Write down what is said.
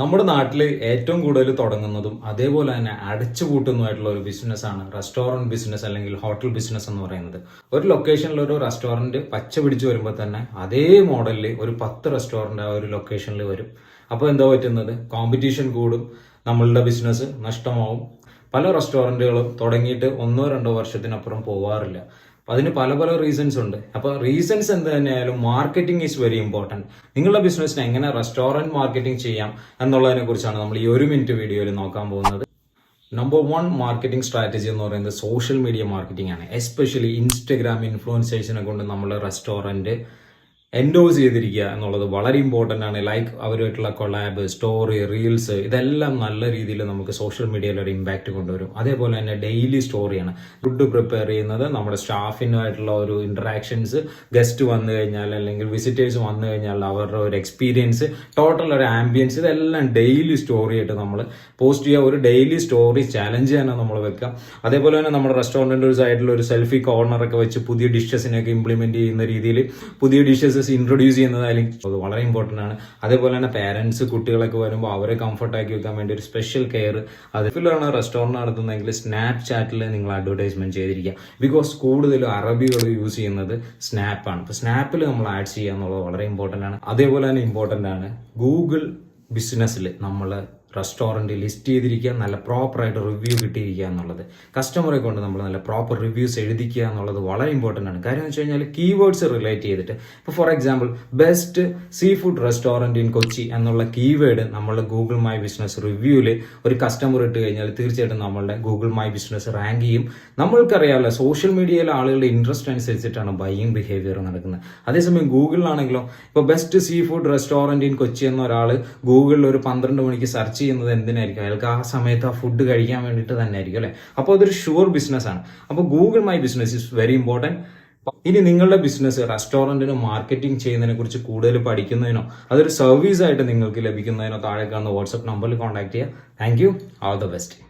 നമ്മുടെ നാട്ടിൽ ഏറ്റവും കൂടുതൽ തുടങ്ങുന്നതും അതേപോലെ തന്നെ അടച്ചുപൂട്ടുന്നതുമായിട്ടുള്ള ഒരു ബിസിനസ്സാണ് റെസ്റ്റോറന്റ് ബിസിനസ് അല്ലെങ്കിൽ ഹോട്ടൽ ബിസിനസ് എന്ന് പറയുന്നത്. ഒരു ലൊക്കേഷനിൽ ഒരു റെസ്റ്റോറന്റ് പച്ച പിടിച്ചു വരുമ്പോൾ തന്നെ അതേ മോഡലിൽ ഒരു 10 റെസ്റ്റോറന്റ് ആ ഒരു ലൊക്കേഷനിൽ വരും. അപ്പോൾ എന്താ പറ്റുന്നത്? കോമ്പറ്റീഷൻ കൂടും, നമ്മളുടെ ബിസിനസ് നഷ്ടമാവും. പല റെസ്റ്റോറന്റുകളും തുടങ്ങിയിട്ട് 1-2 വർഷത്തിനപ്പുറം പോവാറില്ല. അതിന് പല പല റീസൺസ് ഉണ്ട്. അപ്പോൾ റീസൺസ് എന്ത് തന്നെയായാലും മാർക്കറ്റിംഗ് ഈസ് വെരി ഇമ്പോർട്ടന്റ്. നിങ്ങളുടെ ബിസിനസ്സിന് എങ്ങനെ റെസ്റ്റോറന്റ് മാർക്കറ്റിംഗ് ചെയ്യാം എന്നുള്ളതിനെ കുറിച്ചാണ് നമ്മൾ ഈ 1 മിനിറ്റ് വീഡിയോയിൽ നോക്കാൻ പോകുന്നത്. നമ്പർ 1 മാർക്കറ്റിംഗ് സ്ട്രാറ്റജി എന്ന് പറയുന്നത് സോഷ്യൽ മീഡിയ മാർക്കറ്റിംഗ് ആണ്. എസ്പെഷ്യലി ഇൻസ്റ്റഗ്രാം ഇൻഫ്ലുവൻസേഴ്സിനെ കൊണ്ട് നമ്മൾ റെസ്റ്റോറന്റ് എൻഡോസ് ചെയ്തിരിക്കുക എന്നുള്ളത് വളരെ ഇമ്പോർട്ടൻ്റ് ആണ്. ലൈക്ക് അവരുമായിട്ടുള്ള കൊളാബ്, സ്റ്റോറി, റീൽസ്, ഇതെല്ലാം നല്ല രീതിയിൽ നമുക്ക് സോഷ്യൽ മീഡിയയിൽ ഒരു ഇമ്പാക്റ്റ് കൊണ്ടുവരും. അതേപോലെ തന്നെ ഡെയിലി സ്റ്റോറിയാണ്. ഫുഡ് പ്രിപ്പയർ ചെയ്യുന്നത്, നമ്മുടെ സ്റ്റാഫിനുമായിട്ടുള്ള ഒരു ഇന്ററാക്ഷൻസ്, ഗസ്റ്റ് വന്നു കഴിഞ്ഞാൽ അല്ലെങ്കിൽ വിസിറ്റേഴ്സ് വന്നു കഴിഞ്ഞാൽ അവരുടെ ഒരു എക്സ്പീരിയൻസ്, ടോട്ടൽ ഒരു ആംബിയൻസ്, ഇതെല്ലാം ഡെയിലി സ്റ്റോറി ആയിട്ട് നമ്മൾ പോസ്റ്റ് ചെയ്യുക. ഒരു ഡെയിലി സ്റ്റോറി ചാലഞ്ച് തന്നെ നമ്മൾ വെക്കാം. അതേപോലെ തന്നെ നമ്മുടെ റെസ്റ്റോറൻറ്റിൻ്റെ ഒരു സൈഡിൽ ഒരു സെൽഫി കോർണറൊക്കെ വെച്ച് പുതിയ ഡിഷസിനൊക്കെ ഇംപ്ലിമെന്റ് ചെയ്യുന്ന രീതിയിൽ പുതിയ ഡിഷസ് ഇൻട്രൊഡ്യൂസ് ചെയ്യുന്നതായിരിക്കും അത് വളരെ ഇമ്പോർട്ടൻ്റ് ആണ്. അതേപോലെ തന്നെ പാരന്റ്സ് കുട്ടികളൊക്കെ വരുമ്പോൾ അവരെ കംഫർട്ട് ആക്കി വെക്കാൻ വേണ്ടി ഒരു സ്പെഷ്യൽ കെയർ. അതിലാണ് റെസ്റ്റോറൻറ്റ് നടത്തുന്നതെങ്കിൽ സ്നാപ്ചാറ്റിൽ നിങ്ങൾ അഡ്വർടൈസ്മെന്റ് ചെയ്തിരിക്കുക. ബിക്കോസ് കൂടുതൽ അറബികൾ യൂസ് ചെയ്യുന്നത് സ്നാപ്പാണ്. അപ്പോൾ സ്നാപ്പിൽ നമ്മൾ ആഡ് ചെയ്യുക എന്നുള്ളത് വളരെ ഇമ്പോർട്ടൻ്റ് ആണ്. അതേപോലെ തന്നെ ഇമ്പോർട്ടൻ്റ് ആണ് ഗൂഗിൾ ബിസിനസ്സിൽ നമ്മൾ റെസ്റ്റോറൻറ്റ് ലിസ്റ്റ് ചെയ്തിരിക്കുക, നല്ല പ്രോപ്പറായിട്ട് റിവ്യൂ കിട്ടിയിരിക്കുക എന്നുള്ളത്. കസ്റ്റമറെ കൊണ്ട് നമ്മൾ നല്ല പ്രോപ്പർ റിവ്യൂസ് എഴുതിക്കുക എന്നുള്ളത് വളരെ ഇമ്പോർട്ടൻ്റ് ആണ്. കാര്യം എന്ന് വെച്ച് കഴിഞ്ഞാൽ കീവേഡ്സ് റിലേറ്റ് ചെയ്തിട്ട് ഇപ്പോൾ for example best sea food restaurant in Kochi എന്നുള്ള കീവേഡ് നമ്മൾ ഗൂഗിൾ മൈ ബിസിനസ് റിവ്യൂവിൽ ഒരു കസ്റ്റമർ ഇട്ട് കഴിഞ്ഞാൽ തീർച്ചയായിട്ടും നമ്മളുടെ ഗൂഗിൾ മൈ ബിസിനസ് റാങ്ക് ചെയ്യും. നമ്മൾക്കറിയാമല്ലോ സോഷ്യൽ മീഡിയയിലെ ആളുകളുടെ ഇൻട്രസ്റ്റ് അനുസരിച്ചിട്ടാണ് ബൈയിങ് ബിഹേവിയർ നടക്കുന്നത്. അതേസമയം ഗൂഗിളിലാണെങ്കിലോ ഇപ്പോൾ best sea food restaurant in Kochi എന്ന ഒരാൾ ഗൂഗിളിൽ ഒരു 12 മണിക്ക് സെർച്ച് ചെയ്യുന്നത് എന്തിനായിരിക്കും? അയാൾക്ക് ആ സമയത്ത് ആ ഫുഡ് കഴിക്കാൻ വേണ്ടിയിട്ട് തന്നെ ആയിരിക്കും അല്ലെ. അപ്പോൾ അതൊരു ഷുവർ ബിസിനസ് ആണ്. അപ്പോൾ Google my business is very important. ഇനി നിങ്ങളുടെ ബിസിനസ് റെസ്റ്റോറന്റിന് മാർക്കറ്റിംഗ് ചെയ്യുന്നതിനെ കുറിച്ച് കൂടുതൽ പഠിക്കുന്നതിനോ അതൊരു സർവീസ് ആയിട്ട് നിങ്ങൾക്ക് ലഭിക്കുന്നതിനോ താഴെ കാണുന്ന വാട്സ്ആപ്പ് നമ്പറിൽ കോൺടാക്ട് ചെയ്യുക. Thank you. All the best.